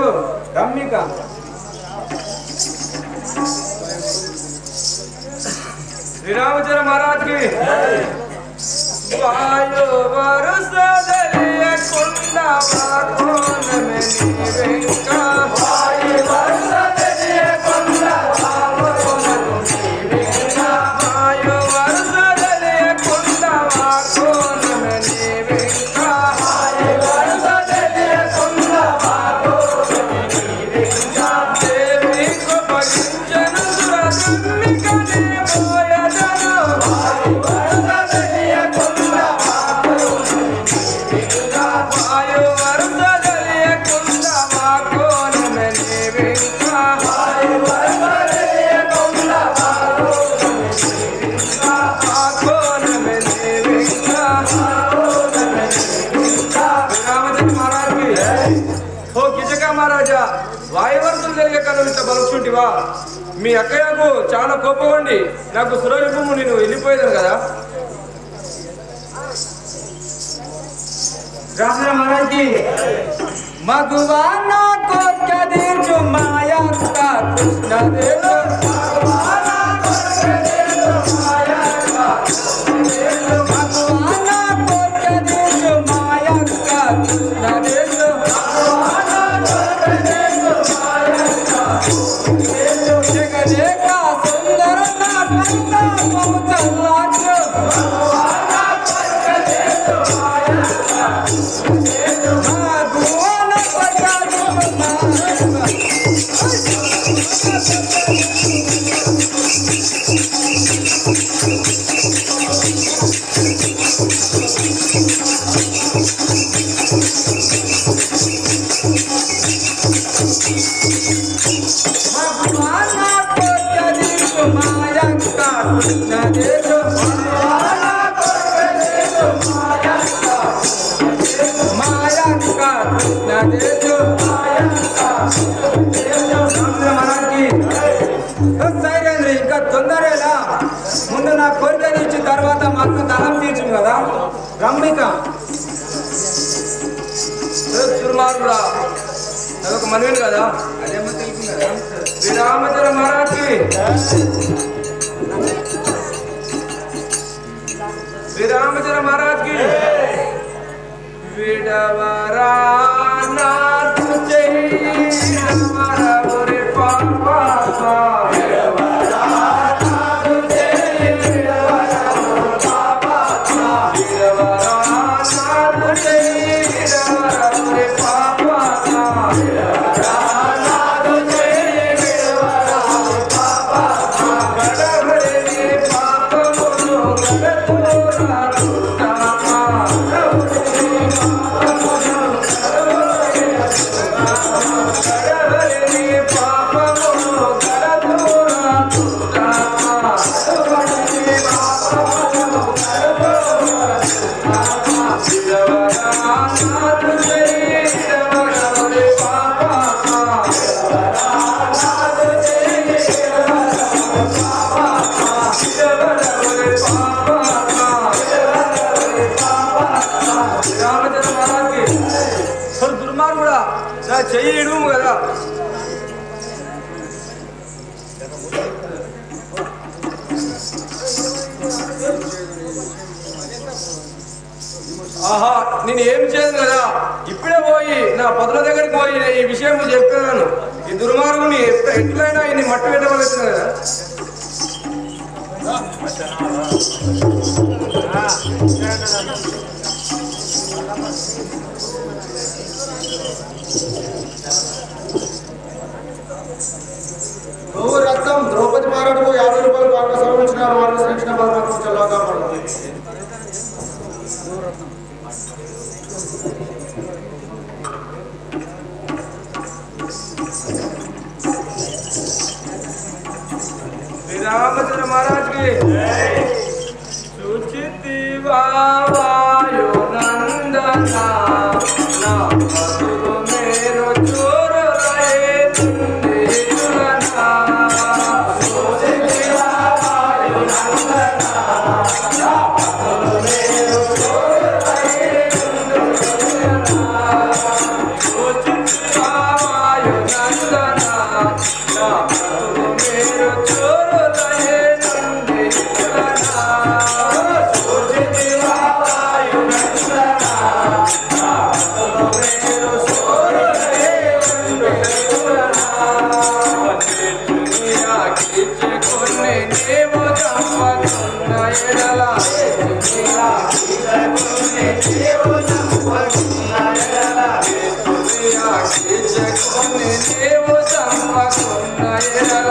రమ్మిక శ్రీరామచంద్ర మహారాజ్కి వాయు వరుసదలియ కొండవాకోనమే నీవెంక వాయు వరుసదలియ కొండవాకోనమే నీవెంక వాయు వరుసదలియ కొండవాకోనమే నీవెంక వాయు వరుసదలియ కొండవాకోనమే నీవెంక దేవి కోపగించను సురమ్మికనే పోయదను వాయు వరుసదలియ కొండవాకోనమే నీవెంక వాయు వరుసదలియ మహారాజా వాయువర్తులు తెలియక నువ్వు ఇంత బలుచుంటివా? మీ అక్కయ్యకు చాలా కోపం ఉండి నాకు సురవిభూము నేను వెళ్ళిపోయేదాను కదా. రాజుల మహారాజ్కి మగువానా కోర్కదీర్చు మాయక్క కృష్ణదేవ మగువానా కోర్కదీర్చు మాయక్క మగువానా కోర్కదీర్చు మాయక్క కృష్ణదేవ మగువానా కోర్కదీర్చు మాయక్క జగదేక సుందర నాటక మౌచలాచు మగువానా కోర్కదీర్చు మాయక్క మగువానా కోర్కదీర్చు మగువానా కోర్కదీర్చు మాయక్క కృష్ణదేవ మగువానా కోర్కదీర్చు మాయక్క మాయక్క కృష్ణదేవ మనకి సైరేంద్ర ఇంకా తొందరేలా ముందు నా కోరిక తీర్చిన తర్వాత మాకు తలం తీర్చును కదా రమ్మిక దుర్మార్గుడా అదొక మనవిని కదా. అదేమో తెలుసు కదా. శ్రీరామచంద్ర మహారాజ్కి శ్రీరామచంద్ర మహారాజ్కి విడవరా నాటు చెయ్యవరా ఒరే పాపా విడవరా నాటు చెయ్యవరా పాపా విడవరా నాటు చెయ్యవరా ఒరే పాపా విడవరా నాటు చెయ్యవరా పాపా గడవరే పాపమును గడతోరా దుష్టమా గడవరే పాపమును గడతోరా దుష్టమా విడవరా నాటు చెయ్యవరా ఒరే పాపా దుర్మార్గుడా నా చెయ్యి ఇడుము కదా. ఆహా నేను ఏం చేయను కదా. ఇప్పుడే పోయి నా పదుల దగ్గరికి పోయి నేను ఈ విషయం చెప్పాను. ఈ దుర్మార్గుని ఎట్లయినా ఇన్ని మట్టి పెట్టవలసింది కదా. నువ్వు రక్తం ద్రౌపది మహారాజుకు 50 రూపాయలు కాక సమర్పించిన వాళ్ళు శ్రీకృష్ణ పరమాత్మ చల్లగా పడుతుంది. శ్రీరామచంద్ర మహారాజ్కి సుచితివా వాయు నందనా నా మధురు మేరు చోరు రహే తుందేరులనా సుచితివా వాయు నందనా నా మధురు మేరు చోరు రహే తుందేరులనా సుచితివా వాయు నందనా నా మధురు మేరు చోరు రహే తుందేరులనా సుచితివా వాయు నందనా నా మధురు మేరు చోరు రహే తుందేరులనా దునియా కిచ్చుకుని నీవు చంపకున్న ఎడల దునియా కిచ్చుకుని నీవు చంపకున్న ఎడల దునియా కిచ్చుకుని నీవు చంపకున్న ఎడల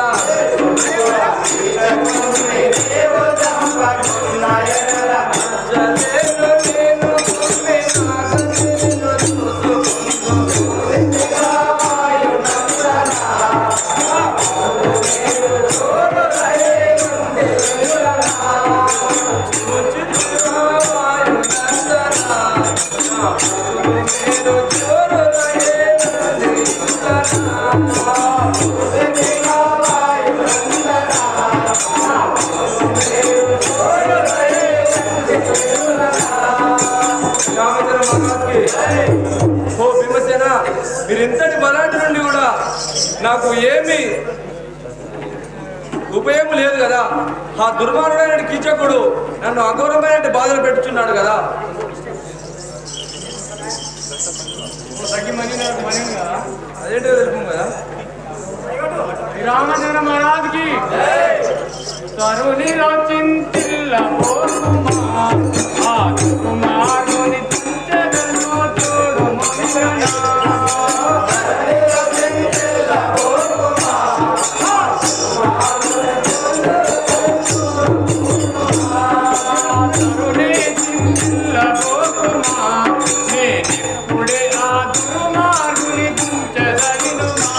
దునియా కిచ్చుకుని నీవు చంపకున్న ఎడల జలేను నేను కుమ్మి నాగనిను చూసుకుందు వాయు నందనా వాయు నందనా మీరు ఇంతటి బలాటి నుండి కూడా నాకు ఏమి ఉపయోగం లేదు కదా. ఆ దుర్మార్గుడైన కీచకుడు నన్ను అఘోరమైన బాధలు పెట్టుచున్నాడు కదా. అదేంటో తెలుపు కదా. రామచంద్ర మహారాజ్కి తరుణి రచింతిల్ల పోకుమా ఆ కుమారుని తుంచెదను చూడు మనుషనా తరుణి చింతిల్ల పోకుమా నేనిప్పుడే ఆ కుమారుని తుంచెదనుమా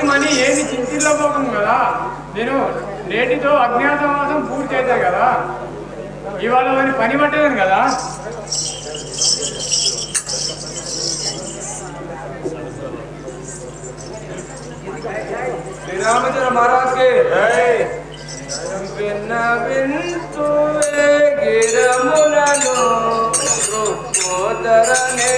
మనీ ఏది చింతిలో పోకుండా కదా. నేను నేటితో అజ్ఞాతవాసం పూర్తి అవుతాయి కదా. ఇవాళ వాడిని పని పట్టలేను కదా. శ్రీరామచంద్ర మహారాజ్ కి గిరములను పోతరనే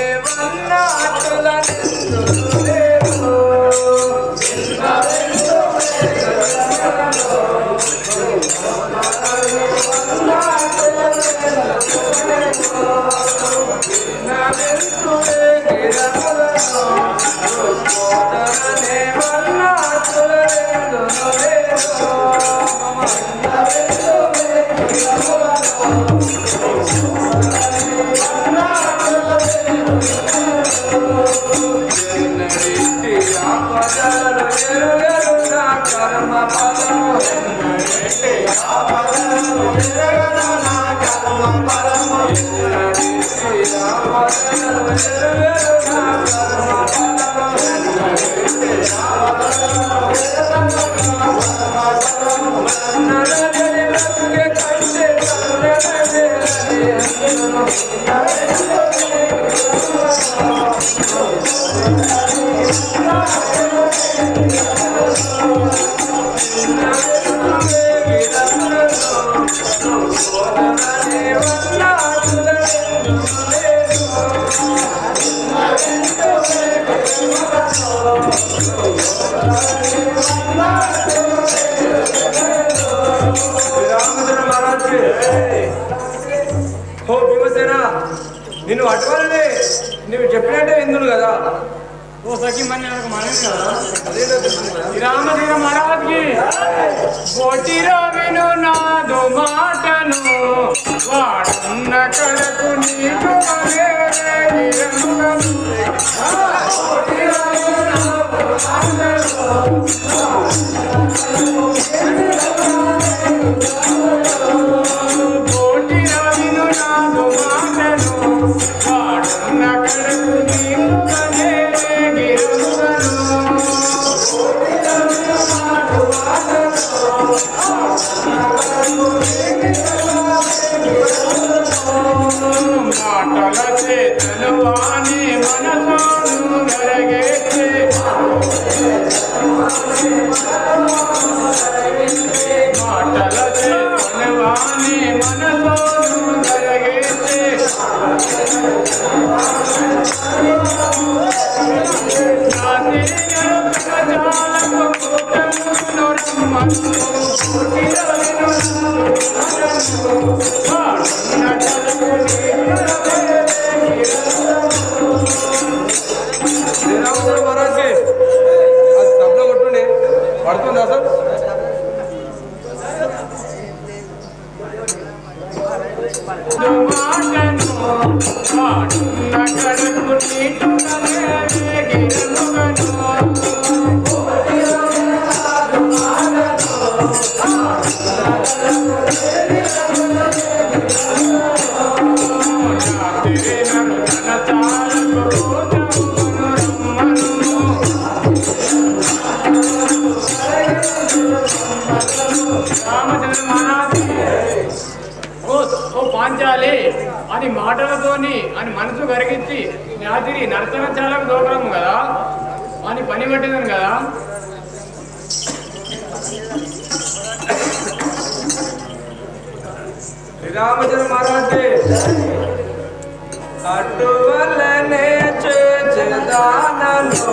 నిన్ను అటువలనే నువ్వు చెప్పినట్టే విందును కదా. ఓ సఖి మన మనమే కదా. రామచంద్ర మహారాజ్కి కోటిలో విను నాదు మాటను వాడున్న కడకు నీకు మాటల చేతలు వాణి మనసు గరగే శ్రీరామచంద్ర మహారాజ్కి అది తప్పులో కొట్టుండే పడుతుందా సార్? పాంచాలి అని మాటలతోని అని మనసు కరిగించి నాదిరి నర్తనశాలకు దోకరము కదా అని పని పట్టిందని కదా. శ్రీరామచంద్ర మహారాజ్కి అటువలనే చేదానను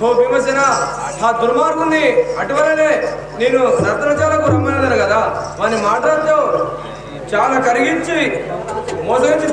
ఓ భీమసేన, ఆ దుర్మార్గుని అటువలనే నేను నర్తనశాలకు రమ్మన్నాను కదా, వాని మాటలతో చాలా కరిగించి మోసగించి